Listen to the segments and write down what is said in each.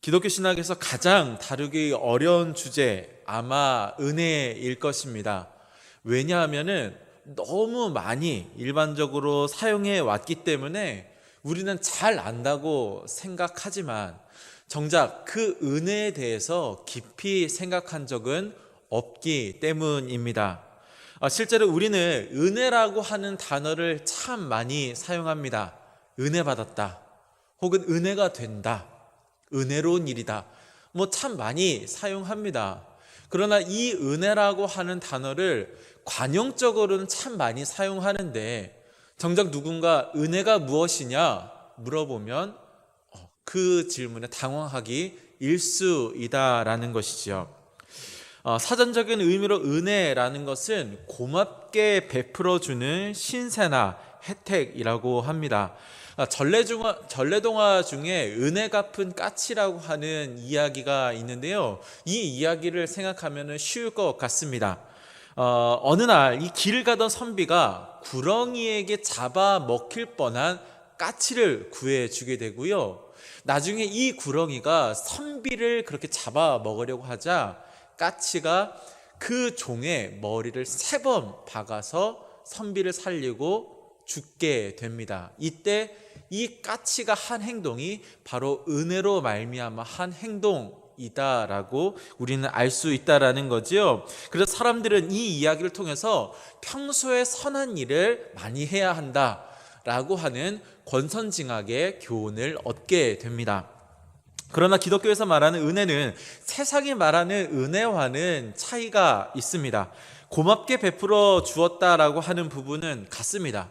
기독교 신학에서 가장 다루기 어려운 주제, 아마 은혜일 것입니다. 왜냐하면은 너무 많이 일반적으로 사용해 왔기 때문에 우리는 잘 안다고 생각하지만 정작 그 은혜에 대해서 깊이 생각한 적은 없기 때문입니다. 실제로 우리는 은혜라고 하는 단어를 참 많이 사용합니다. 은혜 받았다, 혹은 은혜가 된다, 은혜로운 일이다, 참 많이 사용합니다. 그러나 이 은혜라고 하는 단어를 관용적으로는 참 많이 사용하는데 정작 누군가 은혜가 무엇이냐 물어보면 그 질문에 당황하기 일쑤이다라는 것이죠. 사전적인 의미로 은혜라는 것은 고맙게 베풀어주는 신세나 혜택이라고 합니다. 전래동화 중에 은혜 갚은 까치라고 하는 이야기가 있는데요, 이 이야기를 생각하면 쉬울 것 같습니다. 어느 날 이 길을 가던 선비가 구렁이에게 잡아먹힐 뻔한 까치를 구해주게 되고요, 나중에 이 구렁이가 선비를 그렇게 잡아먹으려고 하자 까치가 그 종의 머리를 3번 박아서 선비를 살리고 죽게 됩니다. 이때 이 까치가 한 행동이 바로 은혜로 말미암아 한 행동이다라고 우리는 알 수 있다라는 거죠. 그래서 사람들은 이 이야기를 통해서 평소에 선한 일을 많이 해야 한다라고 하는 권선징악의 교훈을 얻게 됩니다. 그러나 기독교에서 말하는 은혜는 세상이 말하는 은혜와는 차이가 있습니다. 고맙게 베풀어 주었다라고 하는 부분은 같습니다.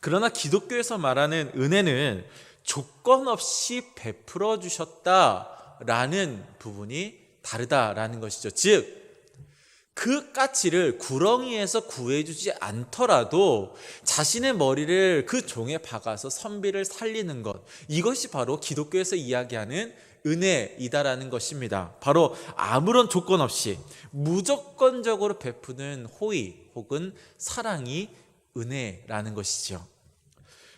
그러나 기독교에서 말하는 은혜는 조건 없이 베풀어 주셨다라는 부분이 다르다라는 것이죠. 즉, 그 까치를 구렁이에서 구해주지 않더라도 자신의 머리를 그 종에 박아서 선비를 살리는 것, 이것이 바로 기독교에서 이야기하는 은혜이다라는 것입니다. 바로 아무런 조건 없이 무조건적으로 베푸는 호의 혹은 사랑이 은혜라는 것이죠.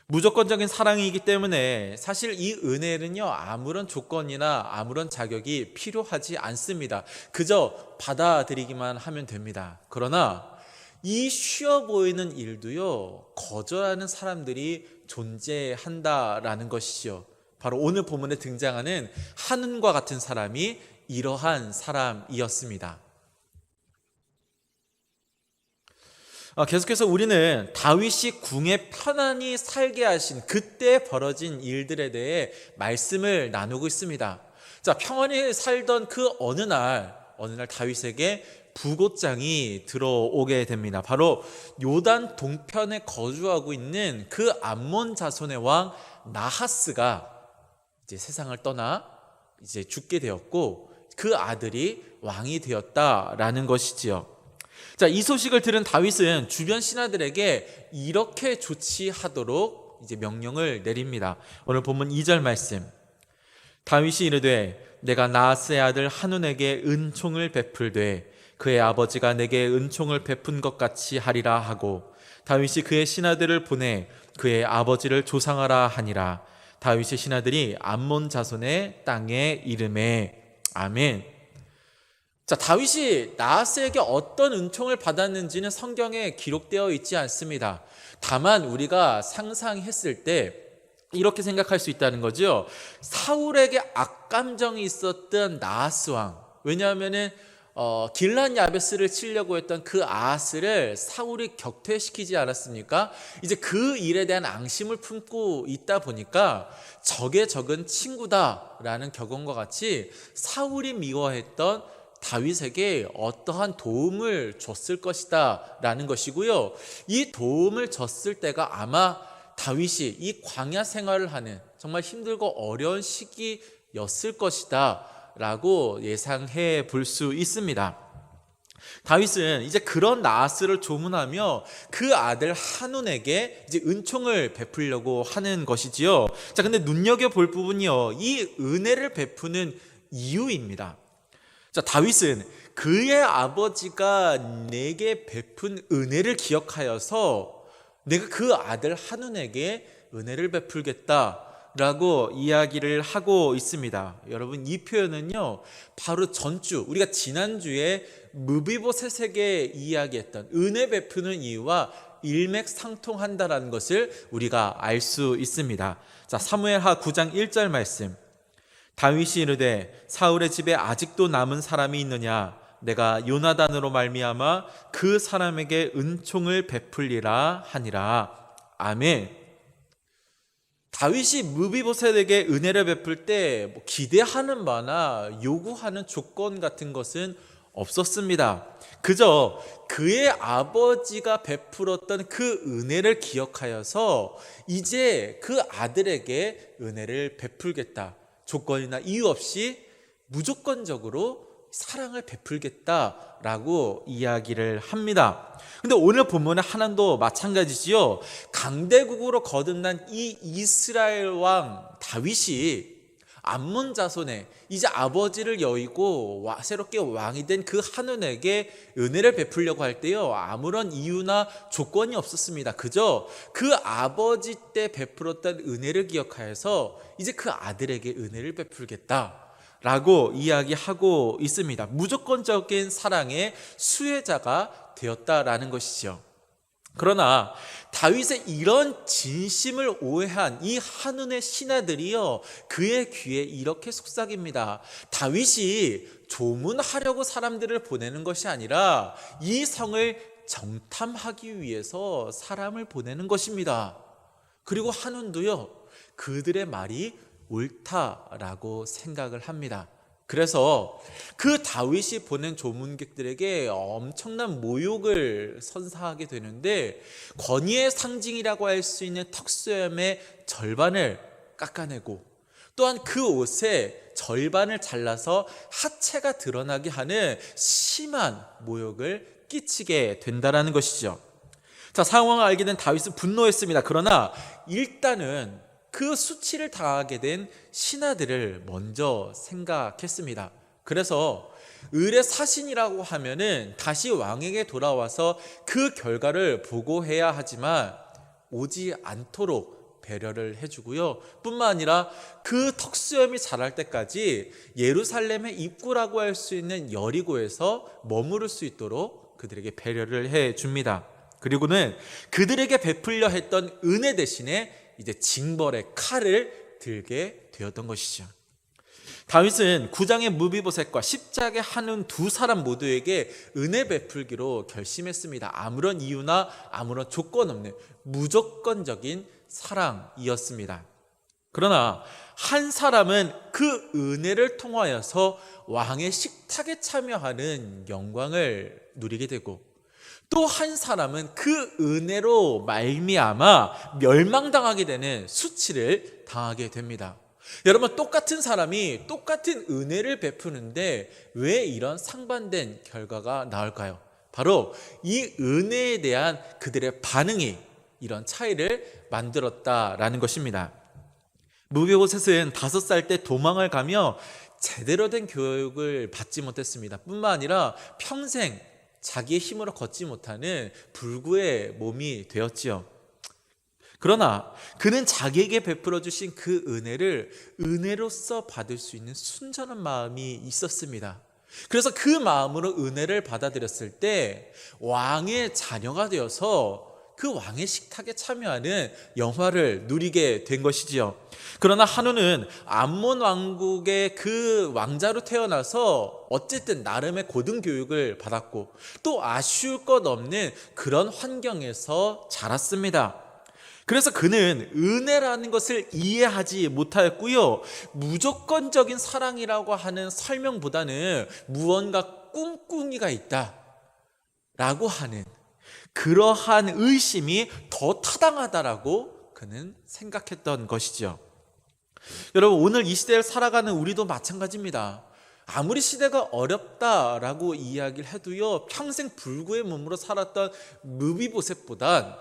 무조건적인 사랑이기 때문에 사실 이 은혜는요, 아무런 조건이나 아무런 자격이 필요하지 않습니다. 그저 받아들이기만 하면 됩니다. 그러나 이 쉬워 보이는 일도요, 거절하는 사람들이 존재한다라는 것이죠. 바로 오늘 본문에 등장하는 한운과 같은 사람이 이러한 사람이었습니다. 계속해서 우리는 다윗이 궁에 편안히 살게 하신 그때 벌어진 일들에 대해 말씀을 나누고 있습니다. 자, 평안히 살던 그 어느 날 다윗에게 부고장이 들어오게 됩니다. 바로 요단 동편에 거주하고 있는 그 암몬 자손의 왕 나하스가 이제 세상을 떠나 이제 죽게 되었고, 그 아들이 왕이 되었다라는 것이지요. 자, 이 소식을 들은 다윗은 주변 신하들에게 이렇게 조치하도록 이제 명령을 내립니다. 오늘 본문 2절 말씀. 다윗이 이르되 내가 나하스의 아들 한운에게 은총을 베풀되 그의 아버지가 내게 은총을 베푼 것 같이 하리라 하고, 다윗이 그의 신하들을 보내 그의 아버지를 조상하라 하니라. 다윗의 신하들이 암몬 자손의 땅에 이름에. 아멘. 자, 다윗이 나하스에게 어떤 은총을 받았는지는 성경에 기록되어 있지 않습니다. 다만 우리가 상상했을 때 이렇게 생각할 수 있다는 거죠. 사울에게 악감정이 있었던 나하스 왕, 왜냐하면은 길란 야베스를 치려고 했던 그 아하스를 사울이 격퇴시키지 않았습니까? 이제 그 일에 대한 앙심을 품고 있다 보니까 적의 적은 친구다라는 격언과 같이 사울이 미워했던 다윗에게 어떠한 도움을 줬을 것이다 라는 것이고요, 이 도움을 줬을 때가 아마 다윗이 이 광야 생활을 하는 정말 힘들고 어려운 시기였을 것이다 라고 예상해 볼 수 있습니다. 다윗은 이제 그런 나하스를 조문하며 그 아들 한운에게 이제 은총을 베풀려고 하는 것이지요. 자, 근데 눈여겨볼 부분이요, 이 은혜를 베푸는 이유입니다. 자, 다윗은 그의 아버지가 내게 베푼 은혜를 기억하여서 내가 그 아들 한운에게 은혜를 베풀겠다 라고 이야기를 하고 있습니다. 여러분, 이 표현은요, 바로 전주, 우리가 지난주에 무비보셋에게 이야기했던 은혜 베푸는 이유와 일맥상통한다라는 것을 우리가 알 수 있습니다. 자, 사무엘하 9장 1절 말씀. 다윗이 이르되 사울의 집에 아직도 남은 사람이 있느냐? 내가 요나단으로 말미암아 그 사람에게 은총을 베풀리라 하니라. 아멘. 다윗이 무비보셋에게 은혜를 베풀 때 기대하는 바나 요구하는 조건 같은 것은 없었습니다. 그저 그의 아버지가 베풀었던 그 은혜를 기억하여서 이제 그 아들에게 은혜를 베풀겠다. 조건이나 이유 없이 무조건적으로 사랑을 베풀겠다라고 이야기를 합니다. 근데 오늘 본문의 하나님도 마찬가지지요. 강대국으로 거듭난 이 이스라엘 왕 다윗이 암몬 자손에 이제 아버지를 여의고 새롭게 왕이 된 그 한운에게 은혜를 베풀려고 할 때요, 아무런 이유나 조건이 없었습니다. 그저 그 아버지 때 베풀었던 은혜를 기억하여서 이제 그 아들에게 은혜를 베풀겠다 라고 이야기하고 있습니다. 무조건적인 사랑의 수혜자가 되었다라는 것이죠. 그러나 다윗의 이런 진심을 오해한 이 한운의 신하들이요, 그의 귀에 이렇게 속삭입니다. 다윗이 조문하려고 사람들을 보내는 것이 아니라 이 성을 정탐하기 위해서 사람을 보내는 것입니다. 그리고 한운도요, 그들의 말이 옳다라고 생각을 합니다. 그래서 그 다윗이 보낸 조문객들에게 엄청난 모욕을 선사하게 되는데, 권위의 상징이라고 할 수 있는 턱수염의 절반을 깎아내고, 또한 그 옷의 절반을 잘라서 하체가 드러나게 하는 심한 모욕을 끼치게 된다는 것이죠. 자, 상황을 알게 된 다윗은 분노했습니다. 그러나 일단은 그 수치를 당하게 된 신하들을 먼저 생각했습니다. 그래서 을의 사신이라고 하면은 다시 왕에게 돌아와서 그 결과를 보고해야 하지만 오지 않도록 배려를 해주고요, 뿐만 아니라 그 턱수염이 자랄 때까지 예루살렘의 입구라고 할 수 있는 여리고에서 머무를 수 있도록 그들에게 배려를 해줍니다. 그리고는 그들에게 베풀려 했던 은혜 대신에 이제 징벌의 칼을 들게 되었던 것이죠. 다윗은 9장의 무비보셋과 10장의 한운 두 사람 모두에게 은혜 베풀기로 결심했습니다. 아무런 이유나 아무런 조건 없는 무조건적인 사랑이었습니다. 그러나 한 사람은 그 은혜를 통하여서 왕의 식탁에 참여하는 영광을 누리게 되고, 또 한 사람은 그 은혜로 말미암아 멸망당하게 되는 수치를 당하게 됩니다. 여러분, 똑같은 사람이 똑같은 은혜를 베푸는데 왜 이런 상반된 결과가 나올까요? 바로 이 은혜에 대한 그들의 반응이 이런 차이를 만들었다라는 것입니다. 무비보셋은 5살 때 도망을 가며 제대로 된 교육을 받지 못했습니다. 뿐만 아니라 평생 자기의 힘으로 걷지 못하는 불구의 몸이 되었지요. 그러나 그는 자기에게 베풀어 주신 그 은혜를 은혜로서 받을 수 있는 순전한 마음이 있었습니다. 그래서 그 마음으로 은혜를 받아들였을 때 왕의 자녀가 되어서 그 왕의 식탁에 참여하는 영화를 누리게 된 것이지요. 그러나 한우는 암몬 왕국의 그 왕자로 태어나서 어쨌든 나름의 고등교육을 받았고, 또 아쉬울 것 없는 그런 환경에서 자랐습니다. 그래서 그는 은혜라는 것을 이해하지 못하였고요, 무조건적인 사랑이라고 하는 설명보다는 무언가 꿍꿍이가 있다라고 하는 그러한 의심이 더 타당하다라고 그는 생각했던 것이죠. 여러분, 오늘 이 시대를 살아가는 우리도 마찬가지입니다. 아무리 시대가 어렵다라고 이야기를 해도요, 평생 불구의 몸으로 살았던 무비보셋보단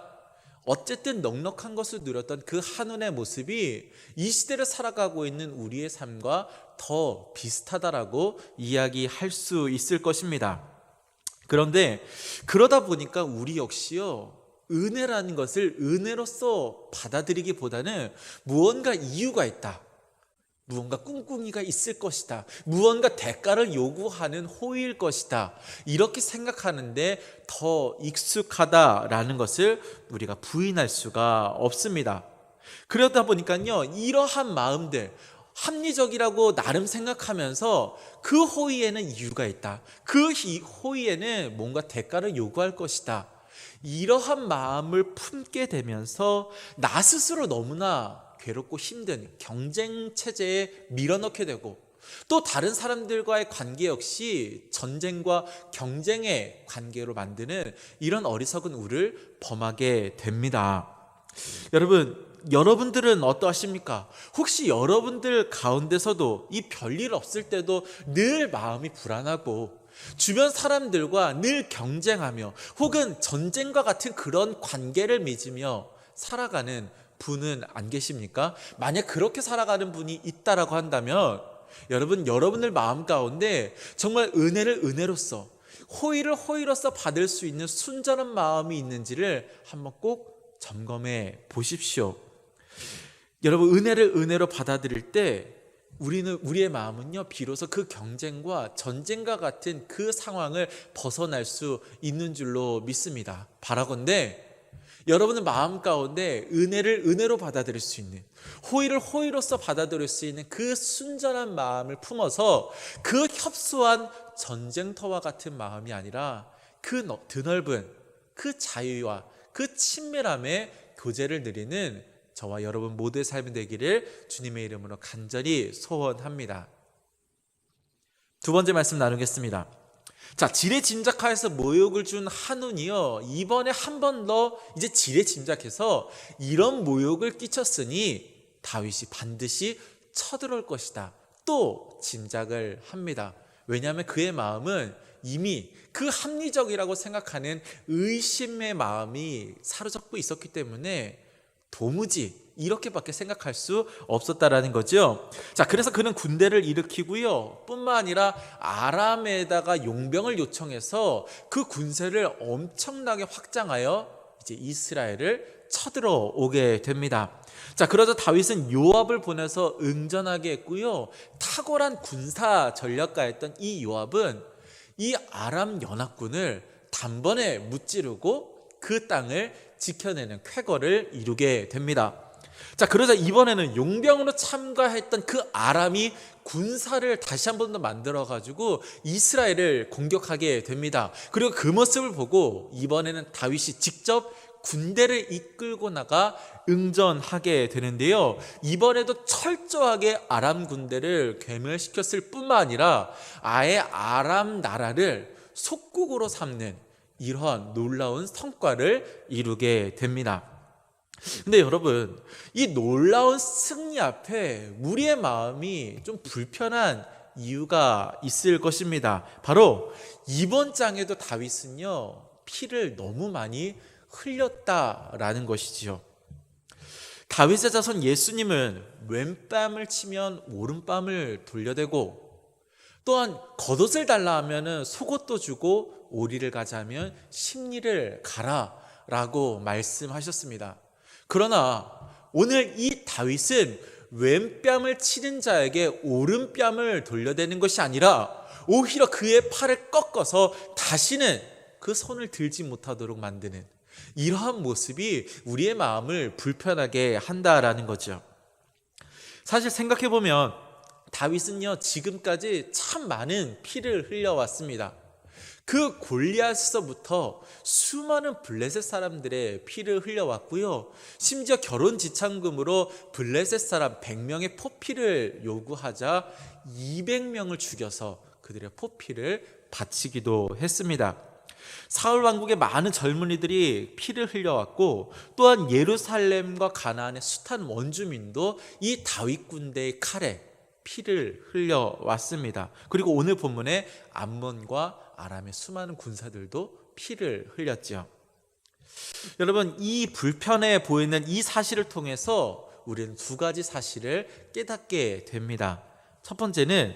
어쨌든 넉넉한 것을 누렸던 그 한운의 모습이 이 시대를 살아가고 있는 우리의 삶과 더 비슷하다라고 이야기할 수 있을 것입니다. 그런데 그러다 보니까 우리 역시요, 은혜라는 것을 은혜로서 받아들이기보다는 무언가 이유가 있다, 무언가 꿍꿍이가 있을 것이다, 무언가 대가를 요구하는 호의일 것이다, 이렇게 생각하는데 더 익숙하다라는 것을 우리가 부인할 수가 없습니다. 그러다 보니까요, 이러한 마음들, 합리적이라고 나름 생각하면서 그 호의에는 이유가 있다, 그 호의에는 뭔가 대가를 요구할 것이다, 이러한 마음을 품게 되면서 나 스스로 너무나 괴롭고 힘든 경쟁 체제에 밀어넣게 되고, 또 다른 사람들과의 관계 역시 전쟁과 경쟁의 관계로 만드는 이런 어리석은 우를 범하게 됩니다. 여러분들은 어떠하십니까? 혹시 여러분들 가운데서도 이 별일 없을 때도 늘 마음이 불안하고 주변 사람들과 늘 경쟁하며 혹은 전쟁과 같은 그런 관계를 맺으며 살아가는 분은 안 계십니까? 만약 그렇게 살아가는 분이 있다라고 한다면 여러분들 마음 가운데 정말 은혜를 은혜로서, 호의를 호의로서 받을 수 있는 순전한 마음이 있는지를 한번 꼭 점검해 보십시오. 여러분, 은혜를 은혜로 받아들일 때 우리의 마음은요, 비로소 그 경쟁과 전쟁과 같은 그 상황을 벗어날 수 있는 줄로 믿습니다. 바라건대 여러분의 마음 가운데 은혜를 은혜로 받아들일 수 있는, 호의를 호의로서 받아들일 수 있는 그 순전한 마음을 품어서 그 협소한 전쟁터와 같은 마음이 아니라 그 드넓은 그 자유와 그 친밀함의 교제를 누리는 저와 여러분 모두의 삶이 되기를 주님의 이름으로 간절히 소원합니다. 두 번째 말씀 나누겠습니다. 자, 지레짐작하여서 모욕을 준 한운이요, 이번에 한 번 더 이제 지레짐작해서 이런 모욕을 끼쳤으니 다윗이 반드시 쳐들어올 것이다, 또 짐작을 합니다. 왜냐하면 그의 마음은 이미 그 합리적이라고 생각하는 의심의 마음이 사로잡고 있었기 때문에 도무지 이렇게밖에 생각할 수 없었다라는 거죠. 자, 그래서 그는 군대를 일으키고요, 뿐만 아니라 아람에다가 용병을 요청해서 그 군세를 엄청나게 확장하여 이제 이스라엘을 쳐들어오게 됩니다. 자, 그러자 다윗은 요압을 보내서 응전하게 했고요, 탁월한 군사 전략가였던 이 요압은 이 아람 연합군을 단번에 무찌르고 그 땅을 지켜내는 쾌거를 이루게 됩니다. 자, 그러자 이번에는 용병으로 참가했던 그 아람이 군사를 다시 한 번 더 만들어가지고 이스라엘을 공격하게 됩니다. 그리고 그 모습을 보고 이번에는 다윗이 직접 군대를 이끌고 나가 응전하게 되는데요, 이번에도 철저하게 아람 군대를 괴멸시켰을 뿐만 아니라 아예 아람 나라를 속국으로 삼는 이러한 놀라운 성과를 이루게 됩니다. 근데 여러분, 이 놀라운 승리 앞에 우리의 마음이 좀 불편한 이유가 있을 것입니다. 바로 이번 장에도 다윗은요, 피를 너무 많이 흘렸다라는 것이지요. 다윗의 자손 예수님은 왼뺨을 치면 오른뺨을 돌려대고, 또한 겉옷을 달라 하면 속옷도 주고 오리를 가자면 심리를 가라라고 말씀하셨습니다. 그러나 오늘 이 다윗은 왼뺨을 치는 자에게 오른뺨을 돌려대는 것이 아니라 오히려 그의 팔을 꺾어서 다시는 그 손을 들지 못하도록 만드는 이러한 모습이 우리의 마음을 불편하게 한다라는 거죠. 사실 생각해보면 다윗은요, 지금까지 참 많은 피를 흘려왔습니다. 그 골리앗에서부터 수많은 블레셋 사람들의 피를 흘려왔고요, 심지어 결혼 지참금으로 블레셋 사람 100명의 포피를 요구하자 200명을 죽여서 그들의 포피를 바치기도 했습니다. 사울 왕국의 많은 젊은이들이 피를 흘려왔고, 또한 예루살렘과 가나안의 숱한 원주민도 이 다윗 군대의 칼에 피를 흘려왔습니다. 그리고 오늘 본문에 암몬과 아람의 수많은 군사들도 피를 흘렸죠. 여러분, 이 불편해 보이는 이 사실을 통해서 우리는 두 가지 사실을 깨닫게 됩니다. 첫 번째는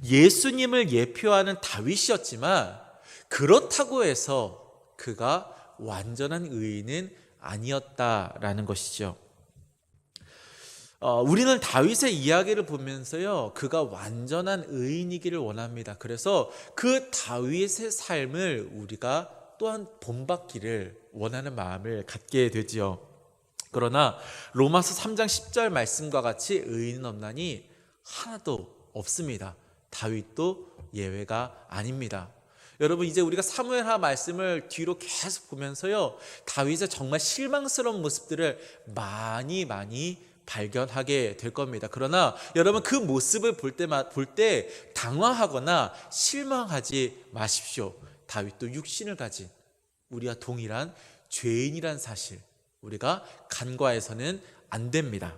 예수님을 예표하는 다윗이었지만 그렇다고 해서 그가 완전한 의인은 아니었다라는 것이죠. 우리는 다윗의 이야기를 보면서요, 그가 완전한 의인이기를 원합니다. 그래서 그 다윗의 삶을 우리가 또한 본받기를 원하는 마음을 갖게 되지요. 그러나 로마서 3장 10절 말씀과 같이 의인은 없나니 하나도 없습니다. 다윗도 예외가 아닙니다. 여러분, 이제 우리가 사무엘하 말씀을 뒤로 계속 보면서요, 다윗의 정말 실망스러운 모습들을 많이 발견하게 될 겁니다. 그러나 여러분, 그 모습을 볼 때 당황하거나 실망하지 마십시오. 다윗도 육신을 가진 우리와 동일한 죄인이란 사실, 우리가 간과해서는 안 됩니다.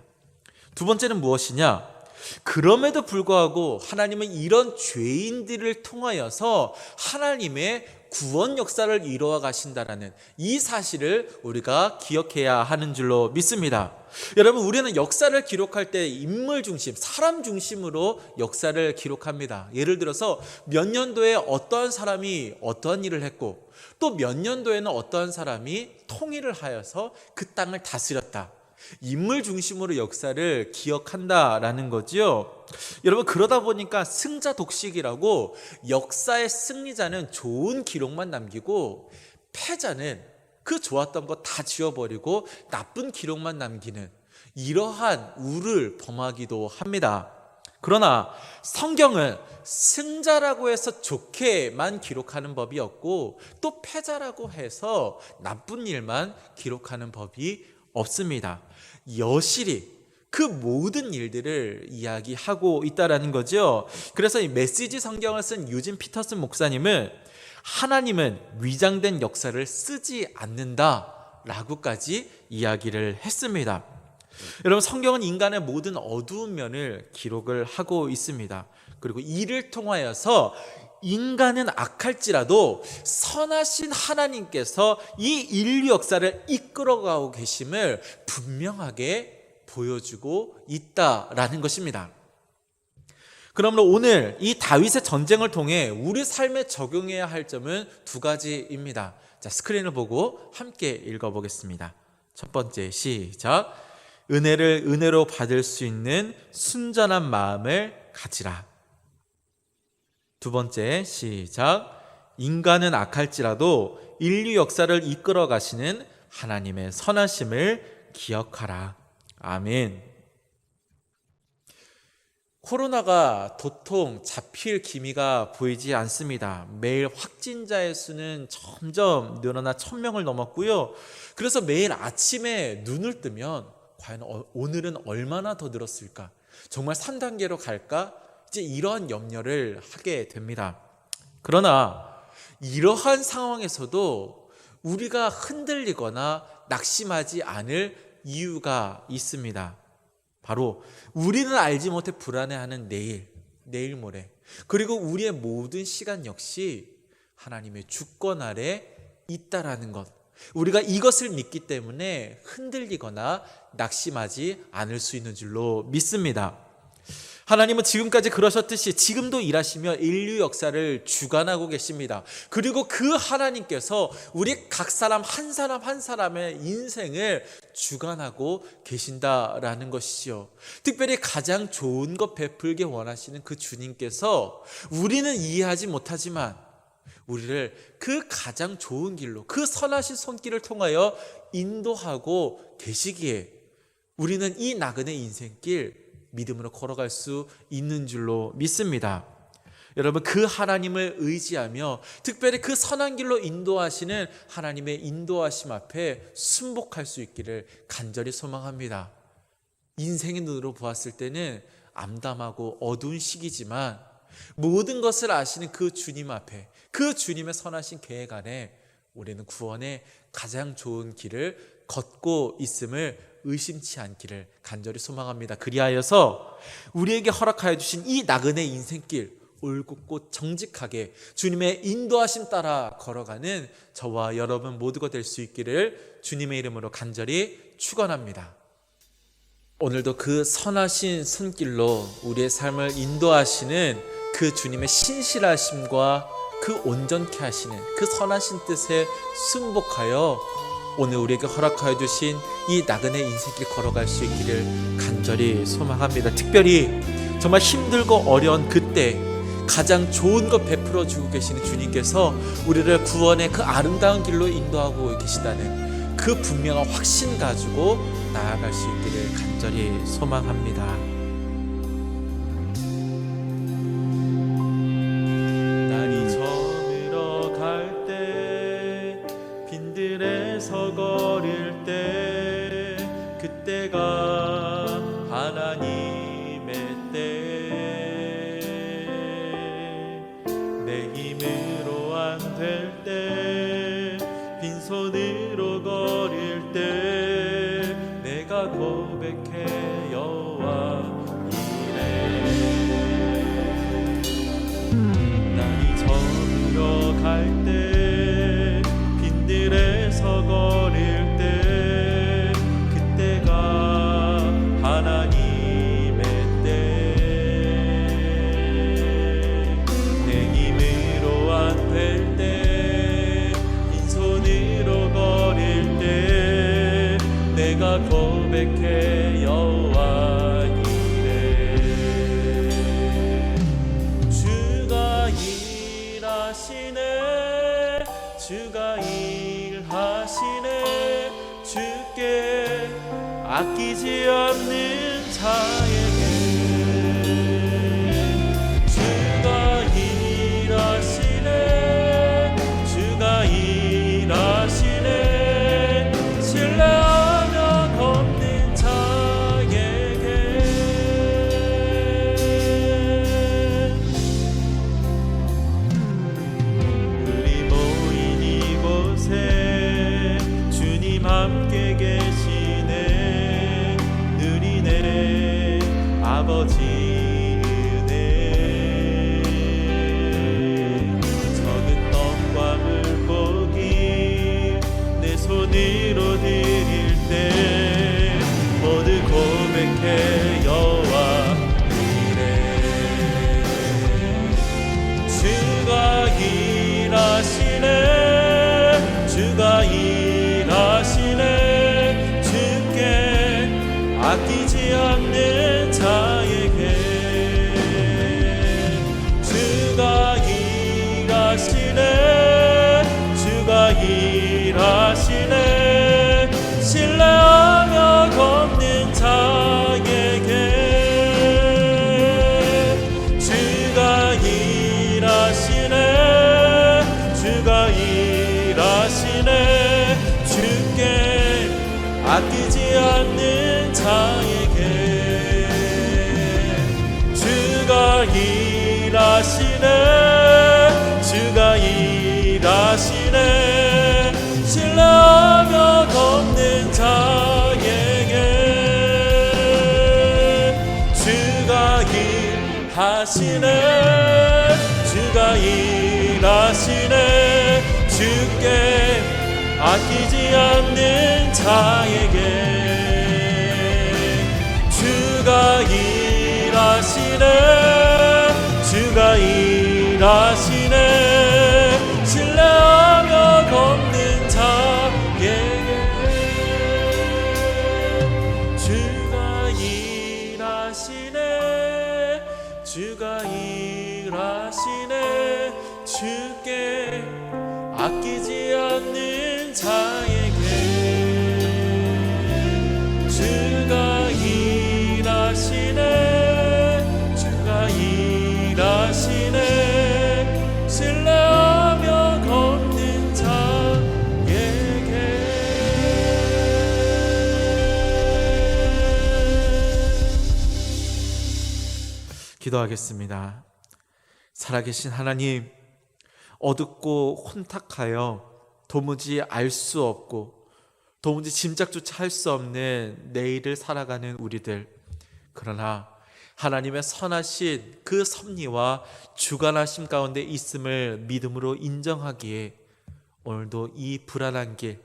두 번째는 무엇이냐? 그럼에도 불구하고 하나님은 이런 죄인들을 통하여서 하나님의 구원 역사를 이루어 가신다라는 이 사실을 우리가 기억해야 하는 줄로 믿습니다. 여러분, 우리는 역사를 기록할 때 인물 중심, 사람 중심으로 역사를 기록합니다. 예를 들어서 몇 년도에 어떠한 사람이 어떠한 일을 했고, 또 몇 년도에는 어떠한 사람이 통일을 하여서 그 땅을 다스렸다. 인물 중심으로 역사를 기억한다라는 거죠. 여러분, 그러다 보니까 승자 독식이라고 역사의 승리자는 좋은 기록만 남기고 패자는 그 좋았던 거 다 지워버리고 나쁜 기록만 남기는 이러한 우를 범하기도 합니다. 그러나 성경은 승자라고 해서 좋게만 기록하는 법이 없고 또 패자라고 해서 나쁜 일만 기록하는 법이 없습니다. 여실히 그 모든 일들을 이야기하고 있다라는 거죠. 그래서 이 메시지 성경을 쓴 유진 피터슨 목사님은 하나님은 위장된 역사를 쓰지 않는다라고까지 이야기를 했습니다. 여러분, 성경은 인간의 모든 어두운 면을 기록을 하고 있습니다. 그리고 이를 통하여서 인간은 악할지라도 선하신 하나님께서 이 인류 역사를 이끌어가고 계심을 분명하게 보여주고 있다라는 것입니다. 그러므로 오늘 이 다윗의 전쟁을 통해 우리 삶에 적용해야 할 점은 두 가지입니다. 자, 스크린을 보고 함께 읽어보겠습니다. 첫 번째, 시작. 은혜를 은혜로 받을 수 있는 순전한 마음을 가지라. 두 번째, 시작. 인간은 악할지라도 인류 역사를 이끌어 가시는 하나님의 선하심을 기억하라. 아멘. 코로나가 도통 잡힐 기미가 보이지 않습니다. 매일 확진자의 수는 점점 늘어나 1000명을 넘었고요. 그래서 매일 아침에 눈을 뜨면 과연 오늘은 얼마나 더 늘었을까? 정말 3단계로 갈까? 이제 이러한 염려를 하게 됩니다. 그러나 이러한 상황에서도 우리가 흔들리거나 낙심하지 않을 이유가 있습니다. 바로 우리는 알지 못해 불안해하는 내일 모레, 그리고 우리의 모든 시간 역시 하나님의 주권 아래 있다라는 것, 우리가 이것을 믿기 때문에 흔들리거나 낙심하지 않을 수 있는 줄로 믿습니다. 하나님은 지금까지 그러셨듯이 지금도 일하시며 인류 역사를 주관하고 계십니다. 그리고 그 하나님께서 우리 각 사람 한 사람의 인생을 주관하고 계신다라는 것이죠. 특별히 가장 좋은 것 베풀게 원하시는 그 주님께서 우리는 이해하지 못하지만 우리를 그 가장 좋은 길로, 그 선하신 손길을 통하여 인도하고 계시기에 우리는 이 나그네 인생길 믿음으로 걸어갈 수 있는 줄로 믿습니다. 여러분, 그 하나님을 의지하며 특별히 그 선한 길로 인도하시는 하나님의 인도하심 앞에 순복할 수 있기를 간절히 소망합니다. 인생의 눈으로 보았을 때는 암담하고 어두운 시기지만 모든 것을 아시는 그 주님 앞에, 그 주님의 선하신 계획 안에 우리는 구원의 가장 좋은 길을 걷고 있음을 의심치 않기를 간절히 소망합니다. 그리하여서 우리에게 허락하여 주신 이 나그네 인생길 올곧고 정직하게 주님의 인도하심 따라 걸어가는 저와 여러분 모두가 될 수 있기를 주님의 이름으로 간절히 축원합니다. 오늘도 그 선하신 손길로 우리의 삶을 인도하시는 그 주님의 신실하심과 그 온전케 하시는 그 선하신 뜻에 승복하여 오늘 우리에게 허락하여 주신 이 나그네 인생길 걸어갈 수 있기를 간절히 소망합니다. 특별히 정말 힘들고 어려운 그때 가장 좋은 것 베풀어 주고 계시는 주님께서 우리를 구원의 그 아름다운 길로 인도하고 계시다는 그 분명한 확신 가지고 나아갈 수 있기를 간절히 소망합니다. 날이 저물어 갈 때 빈들에서 거릴 때 그때가 하나님의 때 내 힘으로 안 될 때 빈손으로 거릴 때 내가 고백해 여호와 이래 날이 저물어 갈 때 빈들에서 거릴 때 그때가 하나님의 때 내 힘으로 안 될 때 빈손으로 거릴 때 내가 고백해 여호와 이래 주가 일하시네 주가 일하시네 주께 아끼지 않는 자에게 주가 일하시네 주가 일하시네 신뢰하며 걷는 자에게 우리 모인 이곳에 주님 함께 계시네 누리네 아버지 은혜 적은 떡과 물고기 내 손으로 드릴 때 모두 고백해 여호와 이래 주가 일하시네 주가 일하시네 주께 아끼지 않는 자에게 주가 일하시네 주가 일하시네 신뢰하며 걷는 자에게 주가 일하시네 주가 일하시네 주께 아끼지 않는 자에게 주가 일하시네 주가 일하시네 신뢰하며 걷는 자에게 주가 일하시네 주가 일하시네 주께 아끼지 않는 자에게 주가 일하시네 주가 일하시네 신뢰하며 걷는 자에게 주가 일하시네 주가 일하시네 주께 아끼지 않는 자에게 주가 일하시네 주가 일하시네 신뢰하며 걷는 자에게 기도하겠습니다. 살아계신 하나님, 어둡고 혼탁하여 도무지 알 수 없고 도무지 짐작조차 할 수 없는 내일을 살아가는 우리들, 그러나 하나님의 선하신 그 섭리와 주관하심 가운데 있음을 믿음으로 인정하기에 오늘도 이 불안한 길,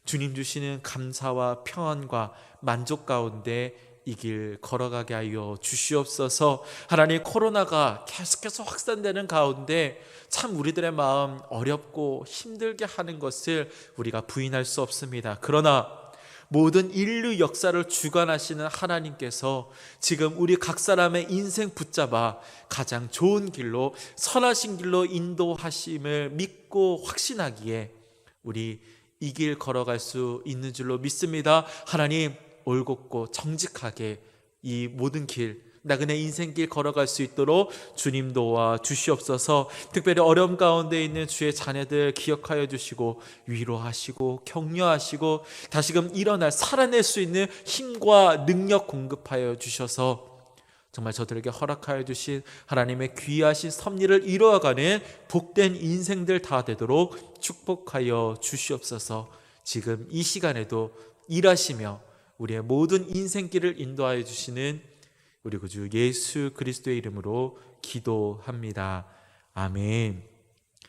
주님 주시는 감사와 평안과 만족 가운데 이 길 걸어가게 하여 주시옵소서. 하나님, 코로나가 계속해서 확산되는 가운데 참 우리들의 마음 어렵고 힘들게 하는 것을 우리가 부인할 수 없습니다. 그러나 모든 인류 역사를 주관하시는 하나님께서 지금 우리 각 사람의 인생 붙잡아 가장 좋은 길로, 선하신 길로 인도하심을 믿고 확신하기에 우리 이 길 걸어갈 수 있는 줄로 믿습니다. 하나님, 올곧고 정직하게 이 모든 길, 나그네 인생길 걸어갈 수 있도록 주님 도와 주시옵소서. 특별히 어려움 가운데 있는 주의 자녀들 기억하여 주시고 위로하시고 격려하시고 다시금 일어날 살아낼 수 있는 힘과 능력 공급하여 주셔서 정말 저들에게 허락하여 주신 하나님의 귀하신 섭리를 이루어가는 복된 인생들 다 되도록 축복하여 주시옵소서. 지금 이 시간에도 일하시며 우리의 모든 인생길을 인도하여 주시는 우리 구주 예수 그리스도의 이름으로 기도합니다. 아멘.